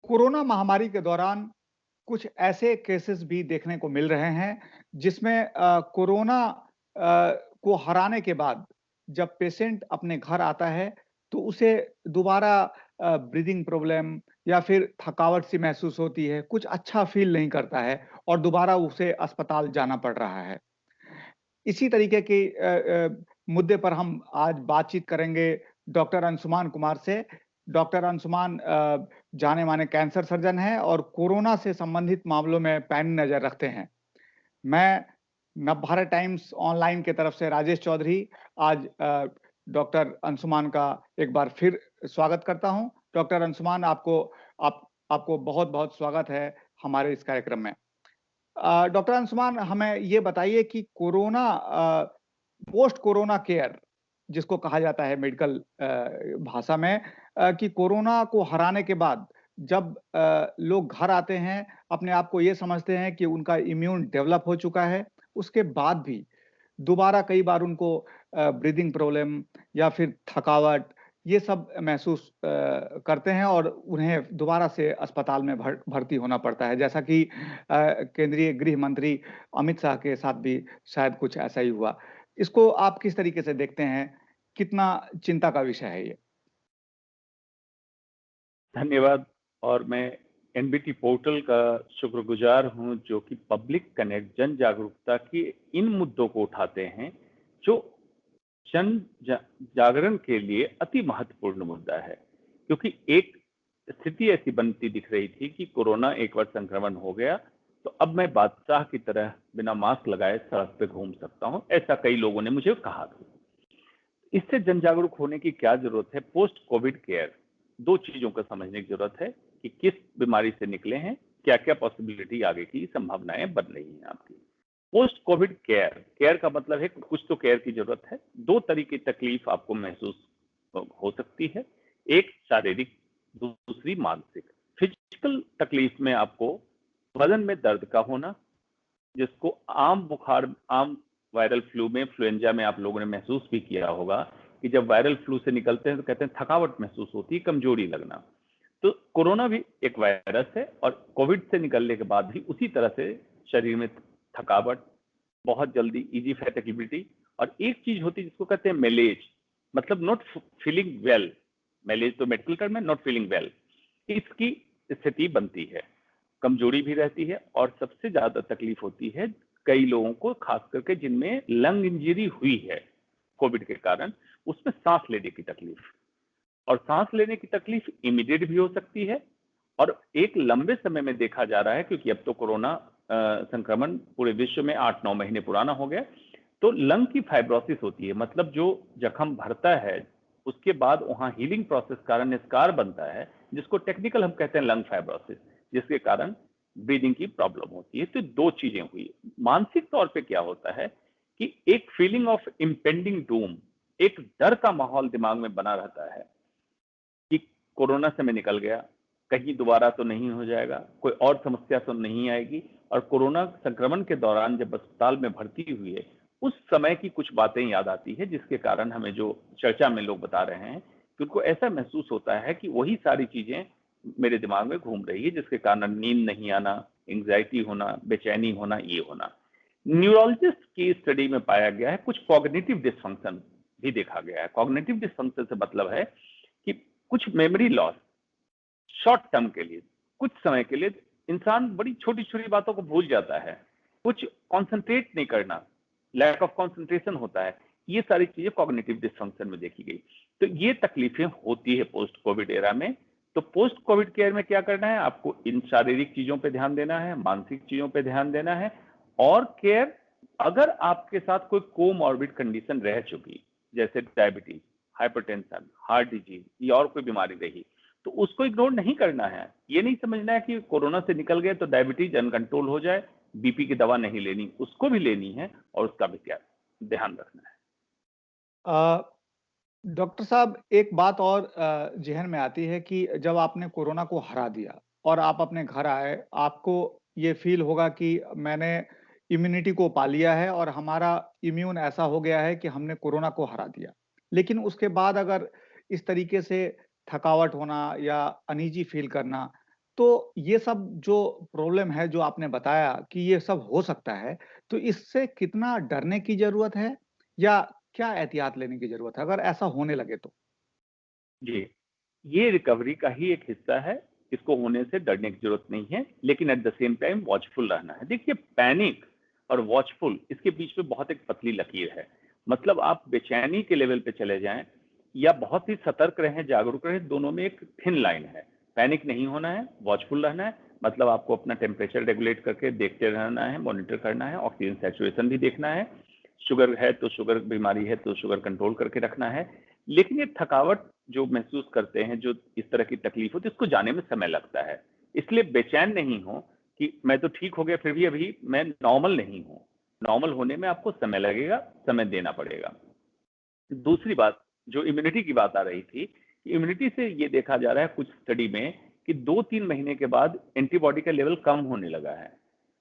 Corona महामारी के दौरान कुछ ऐसे केसेस भी देखने को मिल रहे हैं जिसमें कोरोना को हराने के बाद जब पेशेंट अपने घर आता है तो उसे दोबारा ब्रीदिंग प्रॉब्लम या फिर थकावट सी महसूस होती है, कुछ अच्छा फ़ील नहीं करता है और दोबारा उसे अस्पताल जाना पड़ रहा है। इसी तरीके के मुद्दे पर हम आज बातचीत करेंगे डॉक्टर अंशुमान कुमार से। डॉक्टर अंशुमान जाने-माने कैंसर सर्जन हैं और कोरोना से संबंधित मामलों में पैनी नज़र रखते हैं। मैं नवभारत टाइम्स ऑनलाइन की तरफ से राजेश चौधरी आज डॉक्टर अंशुमान का एक बार फिर स्वागत करता हूँ। डॉक्टर अंशुमान आप आपको बहुत-बहुत स्वागत है हमारे इस कार्यक्रम में। डॉक्टर अंशुमान हमें ये बताइए कि कोरोना पोस्ट कोरोना केयर जिसको कहा जाता है मेडिकल भाषा में कि कोरोना को हराने के बाद जब लोग घर आते हैं, अपने आप को ये समझते हैं कि उनका इम्यून डेवलप हो चुका है, उसके बाद भी दोबारा कई बार उनको ब्रीथिंग प्रॉब्लम या फिर थकावट ये सब महसूस करते हैं और उन्हें दोबारा से अस्पताल में भर्ती होना पड़ता है। जैसा कि केंद्रीय गृह मंत्री अमित शाह के साथ भी शायद कुछ ऐसा ही हुआ। इसको आप किस तरीके से देखते हैं? कितना चिंता का विषय है ये? धन्यवाद। और मैं एनबीटी पोर्टल का शुक्रगुजार हूं जो कि पब्लिक कनेक्ट जन जागरूकता की इन मुद्दों को उठाते हैं जो जागरण के लिए अति महत्वपूर्ण मुद्दा है, क्योंकि एक स्थिति ऐसी बनती दिख रही थी कि कोरोना एक बार संक्रमण हो गया तो अब मैं बादशाह की तरह बिना मास्क लगाए सड़क पे घूम सकता हूं, ऐसा कई लोगों ने मुझे कहा था। इससे जन जागरूक होने की क्या जरूरत है? पोस्ट कोविड केयर, दो चीजों को समझने की जरूरत है कि किस बीमारी से निकले हैं, क्या क्या पॉसिबिलिटी आगे की संभावनाएं बन रही हैं आपकी। पोस्ट कोविड केयर, केयर का मतलब है कुछ तो केयर की जरूरत है। दो तरह की तकलीफ आपको महसूस हो सकती है, एक शारीरिक, दूसरी मानसिक। फिजिकल तकलीफ में आपको बदन में दर्द का होना, जिसको आम बुखार, आम वायरल फ्लू में, इन्फ्लुएंजा में आप लोगों ने महसूस भी किया होगा कि जब वायरल फ्लू से निकलते हैं तो कहते हैं थकावट महसूस होती है, कमजोरी लगना। तो कोरोना भी एक वायरस है और कोविड से निकलने के बाद भी उसी तरह से शरीर में थकावट, बहुत जल्दी इजी फैटिगेबिलिटी, और एक चीज होती है जिसको कहते हैं मेलेज, मतलब नॉट फीलिंग वेल। मेलेज तो मेडिकल टर्म है, नॉट फीलिंग वेल, इसकी स्थिति बनती है। कमजोरी भी रहती है और सबसे ज्यादा तकलीफ होती है कई लोगों को, खास करके जिनमें लंग इंजरी हुई है कोविड के कारण, उसमें सांस लेने की तकलीफ। और सांस लेने की तकलीफ इमीडिएट भी हो सकती है और एक लंबे समय में देखा जा रहा है, क्योंकि अब तो कोरोना संक्रमण पूरे विश्व में 8-9 महीने पुराना हो गया। तो लंग की फाइब्रोसिस होती है, मतलब जो जख्म भरता है उसके बाद वहां हीलिंग प्रोसेस कारण स्कार बनता है, जिसको टेक्निकल हम कहते हैं लंग फाइब्रोसिस, जिसके कारण ब्रीदिंग की प्रॉब्लम होती है। तो दो चीजें हुई। मानसिक तौर पे क्या होता है कि एक फीलिंग ऑफ इम्पेंडिंग डूम, एक डर का माहौल दिमाग में बना रहता है कि कोरोना से मैं निकल गया, कहीं दोबारा तो नहीं हो जाएगा, कोई और समस्या तो नहीं आएगी। और कोरोना संक्रमण के दौरान जब अस्पताल में भर्ती हुई है, उस समय की कुछ बातें याद आती है, जिसके कारण हमें जो चर्चा में लोग बता रहे हैं कि उनको ऐसा महसूस होता है कि वही सारी चीजें मेरे दिमाग में घूम रही है, जिसके कारण नींद नहीं आना, एंग्जाइटी होना, बेचैनी होना, ये होना। न्यूरोलॉजिस्ट की स्टडी में पाया गया है कुछ कॉग्निटिव डिसफंक्शन भी देखा गया है। कॉग्निटिव डिसफंक्शन से मतलब है कि कुछ मेमोरी लॉस, शॉर्ट टर्म के लिए, कुछ समय के लिए इंसान बड़ी छोटी छोटी बातों को भूल जाता है, कुछ कंसंट्रेट नहीं करना, लैक ऑफ कंसंट्रेशन होता है। ये सारी चीजें कॉग्निटिव डिसफंक्शन में देखी गई। तो ये तकलीफें होती है पोस्ट कोविड एरा में। तो पोस्ट कोविड केयर में क्या करना है? आपको इन शारीरिक चीजों पे ध्यान देना है, मानसिक चीजों पे ध्यान देना है। और केयर, अगर आपके साथ कोई कोमॉर्बिड कंडीशन रह चुकी, जैसे डायबिटीज, हाइपरटेंशन, हार्ट डिजीज या और कोई बीमारी रही, तो उसको इग्नोर नहीं करना है। ये नहीं समझना है कि कोरोना से निकल गए तो डायबिटीज अनकंट्रोल हो जाए, बीपी की दवा नहीं लेनी, उसको भी लेनी है और उसका भी ध्यान रखना है। डॉक्टर साहब एक बात और ज़हन में आती है कि जब आपने कोरोना को हरा दिया और आप अपने घर आए, आपको ये फ़ील होगा कि मैंने इम्यूनिटी को पा लिया है और हमारा इम्यून ऐसा हो गया है कि हमने कोरोना को हरा दिया। लेकिन उसके बाद अगर इस तरीके से थकावट होना या अनईज़ी फ़ील करना, तो ये सब जो प्रॉब्लम है, जो आपने बताया कि ये सब हो सकता है, तो इससे कितना डरने की ज़रूरत है या क्या एहतियात लेने की ज़रूरत है, अगर ऐसा होने लगे तो? जी, ये रिकवरी का ही एक हिस्सा है। इसको होने से डरने की जरूरत नहीं है, लेकिन at the same time watchful रहना है। देखिए, पैनिक और वॉचफुल इसके बीच में बहुत एक पतली लकीर है। मतलब आप बेचैनी के लेवल पे चले जाएं या बहुत ही सतर्क रहें, जागरूक रहें, दोनों में एक थिन लाइन है। पैनिक नहीं होना है, वॉचफुल रहना है। मतलब आपको अपना टेम्परेचर रेगुलेट करके देखते रहना है, मॉनिटर करना है, ऑक्सीजन सैचुरेशन भी देखना है। शुगर है तो शुगर, बीमारी है तो शुगर कंट्रोल करके रखना है। लेकिन ये थकावट जो महसूस करते हैं, जो इस तरह की तकलीफ होती है, इसको जाने में समय लगता है। इसलिए बेचैन नहीं हो कि मैं तो ठीक हो गया फिर भी अभी मैं नॉर्मल नहीं हूं। नॉर्मल होने में आपको समय लगेगा, समय देना पड़ेगा। दूसरी बात, जो इम्यूनिटी की बात आ रही थी, इम्यूनिटी से ये देखा जा रहा है कुछ स्टडी में कि 2-3 महीने के बाद एंटीबॉडी का लेवल कम होने लगा है।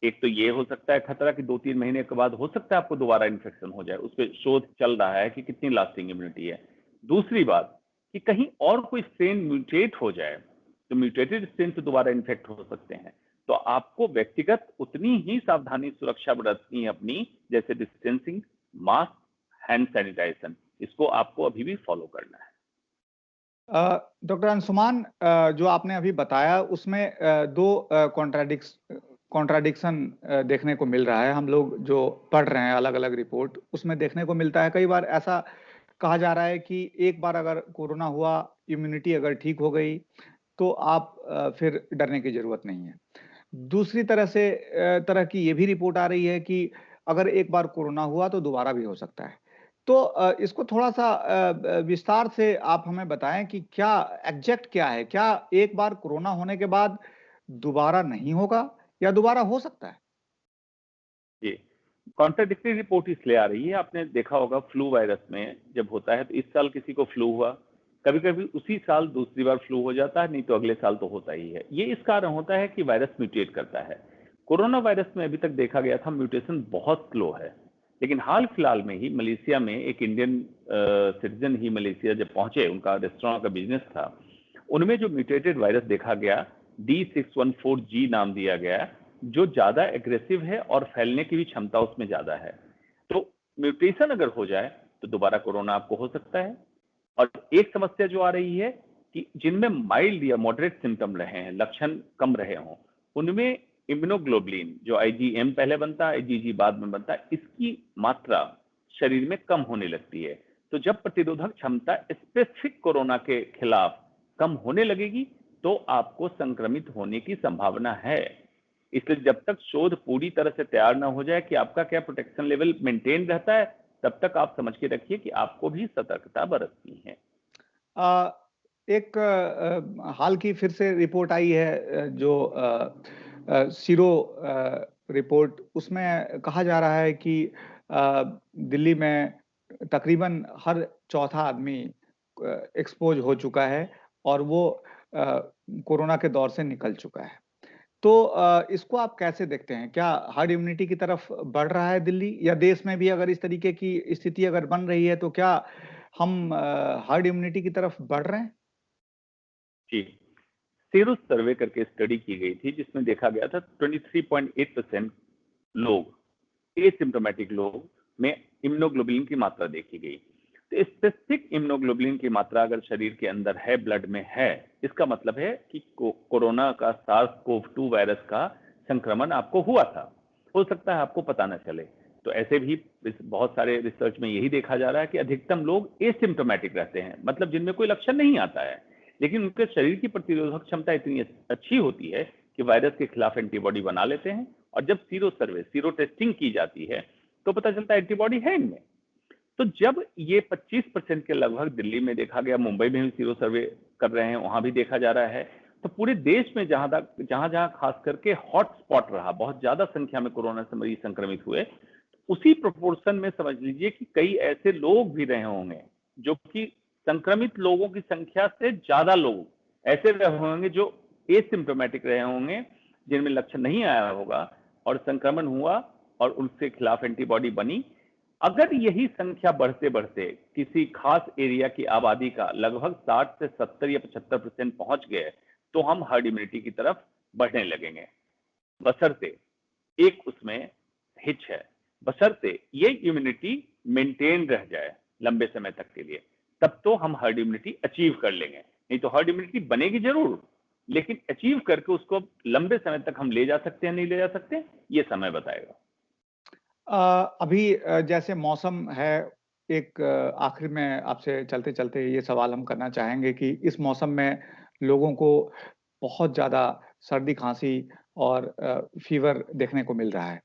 एक तो ये हो सकता है खतरा कि 2-3 महीने के बाद हो सकता है आपको दोबारा इन्फेक्शन हो जाए, उस पर शोध चल रहा है कि कितनी लास्टिंग इम्यूनिटी है। दूसरी बात कि कहीं और कोई स्ट्रेन म्यूटेट हो जाए, तो म्यूटेटेड स्ट्रेन से दोबारा इन्फेक्ट हो सकते हैं। तो आपको व्यक्तिगत उतनी ही सावधानी, सुरक्षा बरतनी है अपनी, जैसे डिस्टेंसिंग, मास्क, हैंड सैनिटाइजेशन, इसको आपको अभी भी फॉलो करना है। डॉक्टर अंशुमान, जो आपने अभी बताया उसमें 2 कॉन्ट्राडिक्शन देखने को मिल रहा है। हम लोग जो पढ़ रहे हैं अलग-अलग रिपोर्ट, उसमें देखने को मिलता है। कई बार ऐसा कहा जा रहा है कि एक बार अगर कोरोना हुआ, इम्यूनिटी अगर ठीक हो गई, तो आप फिर डरने की ज़रूरत नहीं है। दूसरी तरह की ये भी रिपोर्ट आ रही है कि अगर एक बार कोरोना हुआ तो दोबारा भी हो सकता है। तो इसको थोड़ा-सा विस्तार से आप हमें बताएँ कि क्या एग्ज़ैक्ट क्या है? क्या एक बार कोरोना होने के बाद दोबारा नहीं होगा या दोबारा हो सकता है? जी, कॉन्ट्राडिक्टरी रिपोर्ट इसलिए आ रही है, आपने देखा होगा फ्लू वायरस में जब होता है तो इस साल किसी को फ्लू हुआ, कभी-कभी उसी साल दूसरी बार फ्लू हो जाता है, नहीं तो अगले साल तो होता ही है। ये इस कारण होता है कि वायरस म्यूटेट करता है। कोरोना वायरस में अभी तक देखा गया था म्यूटेशन बहुत स्लो है, लेकिन हाल फिलहाल में ही मलेशिया में एक इंडियन सिटीजन ही मलेशिया जब पहुंचे, उनका रेस्टोरेंट का बिजनेस था, उनमें जो म्यूटेटेड वायरस देखा गया, D614G नाम दिया गया, जो ज्यादा एग्रेसिव है और फैलने की भी क्षमता उसमें ज्यादा है। तो म्यूटेशन अगर हो जाए तो दोबारा कोरोना आपको हो सकता है। और एक समस्या जो आ रही है कि जिनमें माइल्ड या मॉडरेट सिम्टम रहे हैं, लक्षण कम रहे हों, उनमें इम्यूनोग्लोबुलिन जो आईजीएम पहले बनता है, आईजीजी बाद में बनता है, इसकी मात्रा शरीर में कम होने लगती है। तो जब प्रतिरोधक क्षमता स्पेसिफिक कोरोना के खिलाफ कम होने लगेगी, तो आपको संक्रमित होने की संभावना है। इसलिए जब तक शोध पूरी तरह से तैयार ना हो जाए कि आपका क्या प्रोटेक्शन लेवल मेंटेन रहता है, तब तक आप समझ के रखिए कि आपको भी सतर्कता बरतनी है। अ, एक हाल की फिर से रिपोर्ट आई है, जो सीरो रिपोर्ट, उसमें कहा जा रहा है कि दिल्ली में तकरीबन हर चौथा आदमी एक्सपोज हो चुका है और वो कोरोना के दौर से निकल चुका है। तो इसको आप कैसे देखते हैं? क्या हर्ड इम्यूनिटी की तरफ बढ़ रहा है दिल्ली, या देश में भी अगर इस तरीके की स्थिति अगर बन रही है तो क्या हम हर्ड इम्यूनिटी की तरफ बढ़ रहे हैं? जी, सीरो सर्वे करके स्टडी की गई थी जिसमें देखा गया था 23.8% लोग, एसिम्प्टोमेटिक लोग में इम्यूनोग्लोबुलिन की मात्रा देखी गई। तो स्पेसिफिक इम्यूनोग्लोबुलिन की मात्रा अगर शरीर के अंदर है, ब्लड में है, इसका मतलब है कि कोरोना का सार्स कोव 2 वायरस का संक्रमण आपको हुआ था। हो सकता है आपको पता न चले। तो ऐसे भी बहुत सारे रिसर्च में यही देखा जा रहा है कि अधिकतम लोग एसिम्प्टोमेटिक रहते हैं, मतलब जिनमें कोई लक्षण नहीं आता है, लेकिन उनके शरीर की प्रतिरोधक क्षमता इतनी अच्छी होती है कि वायरस के खिलाफ एंटीबॉडी बना लेते हैं। और जब सीरो सर्वे, सीरो टेस्टिंग की जाती है, तो पता चलता है एंटीबॉडी है इनमें। तो जब ये 25% के लगभग दिल्ली में देखा गया, मुंबई में भी सीरो सर्वे कर रहे हैं, वहां भी देखा जा रहा है, तो पूरे देश में जहां जहां खास करके हॉट स्पॉट रहा, बहुत ज्यादा संख्या में कोरोना से मरीज संक्रमित हुए, उसी प्रोपोर्शन में समझ लीजिए कि कई ऐसे लोग भी रहे होंगे जो कि संक्रमित लोगों की संख्या से ज्यादा लोग ऐसे रहे होंगे जो एसिम्प्टोमेटिक रहे होंगे, जिनमें लक्षण नहीं आया होगा और संक्रमण हुआ और उनसे खिलाफ एंटीबॉडी बनी। अगर यही संख्या बढ़ते बढ़ते किसी खास एरिया की आबादी का लगभग 60 से 70 या 75% पहुंच गए, तो हम हर्ड इम्यूनिटी की तरफ बढ़ने लगेंगे। बशर्ते एक उसमें हिच है, बशर्ते ये इम्यूनिटी मेंटेन रह जाए लंबे समय तक के लिए, तब तो हम हर्ड इम्यूनिटी अचीव कर लेंगे। नहीं तो हर्ड इम्यूनिटी बनेगी जरूर, लेकिन अचीव करके उसको लंबे समय तक हम ले जा सकते हैं नहीं ले जा सकते, ये समय बताएगा। अभी जैसे मौसम है, एक आखिर में आपसे चलते-चलते ये सवाल हम करना चाहेंगे कि इस मौसम में लोगों को बहुत ज़्यादा सर्दी-खाँसी और फ़ीवर देखने को मिल रहा है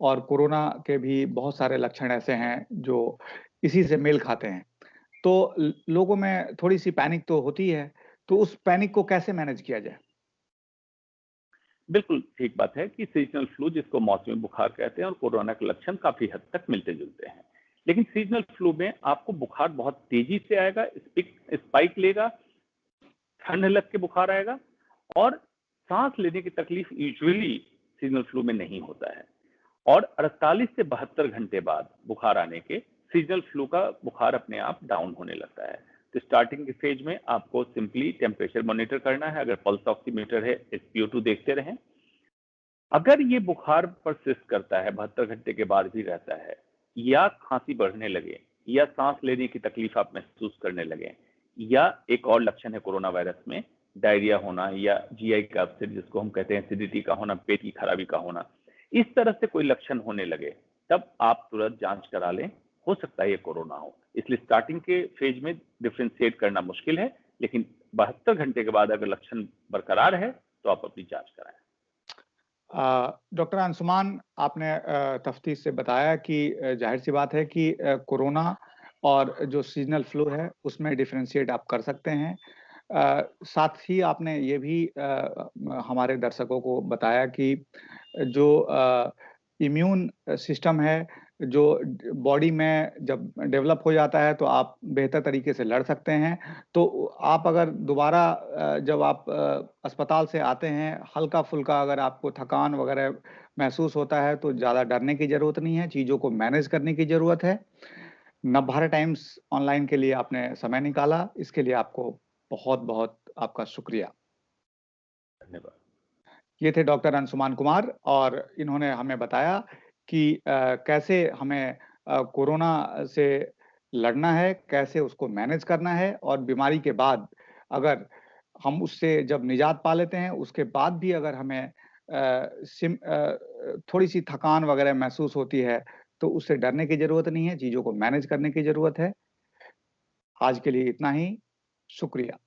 और कोरोना के भी बहुत सारे लक्षण ऐसे हैं जो इसी से मेल खाते हैं। तो लोगों में थोड़ी-सी पैनिक तो होती है, तो उस पैनिक को कैसे मैनेज किया जाए? बिल्कुल ठीक बात है कि सीजनल फ्लू, जिसको मौसमी बुखार कहते हैं, और कोरोना के लक्षण काफी हद तक मिलते जुलते हैं। लेकिन सीजनल फ्लू में आपको बुखार बहुत तेजी से आएगा, स्पाइक लेगा, ठंड लग के बुखार आएगा, और सांस लेने की तकलीफ यूजुअली सीजनल फ्लू में नहीं होता है। और 48 से 72 घंटे बाद बुखार आने के सीजनल फ्लू का बुखार अपने आप डाउन होने लगता है। तो स्टार्टिंग के फेज में आपको सिंपली टेम्परेचर मॉनिटर करना है, अगर पल्स ऑक्सीमीटर है SpO2 देखते रहें। अगर ये बुखार परसिस्ट करता है, 72 घंटे के बाद भी रहता है, या खांसी बढ़ने लगे, या सांस लेने की तकलीफ आप महसूस करने लगे, या एक और लक्षण है कोरोना वायरस में डायरिया होना, या GI का अपसेट जिसको हम कहते हैं एसिडिटी का होना, पेट की खराबी का होना, इस तरह से कोई लक्षण होने लगे, तब आप तुरंत जांच करा लें। हो सकता है ये कोरोना हो। इसलिए स्टार्टिंग के फेज में डिफ्रेंशिएट करना मुश्किल है, लेकिन 72 घंटे के बाद अगर लक्षण बरकरार है तो आप अपनी जांच कराएं। डॉक्टर अंशुमान, आपने तफ़्तीश से बताया कि ज़ाहिर-सी बात है कि कोरोना और जो सीज़नल फ्लू है, उसमें डिफ़रेंशिएट आप कर सकते हैं। साथ ही आपने ये भी हमारे दर्शकों को बताया कि जो इम्यून सिस्टम है, जो बॉडी में जब डेवलप हो जाता है, तो आप बेहतर तरीके से लड़ सकते हैं। तो आप अगर दोबारा जब आप अस्पताल से आते हैं, हल्का-फुल्का अगर आपको थकान वगैरह महसूस होता है, तो ज़्यादा डरने की ज़रूरत नहीं है, चीज़ों को मैनेज करने की ज़रूरत है। नवभारत टाइम्स ऑनलाइन के लिए आपने समय निकाला, इसके लिए आपको बहुत-बहुत आपका शुक्रिया। धन्यवाद। ये थे डॉक्टर अंशुमान कुमार और इन्होंने हमें बताया कि कैसे हमें कोरोना से लड़ना है, कैसे उसको मैनेज करना है और बीमारी के बाद अगर हम उससे जब निजात पा लेते हैं, उसके बाद भी अगर हमें थोड़ी-सी थकान वगैरह महसूस होती है, तो उससे डरने की ज़रूरत नहीं है, चीज़ों को मैनेज करने की ज़रूरत है। आज के लिए इतना ही, शुक्रिया।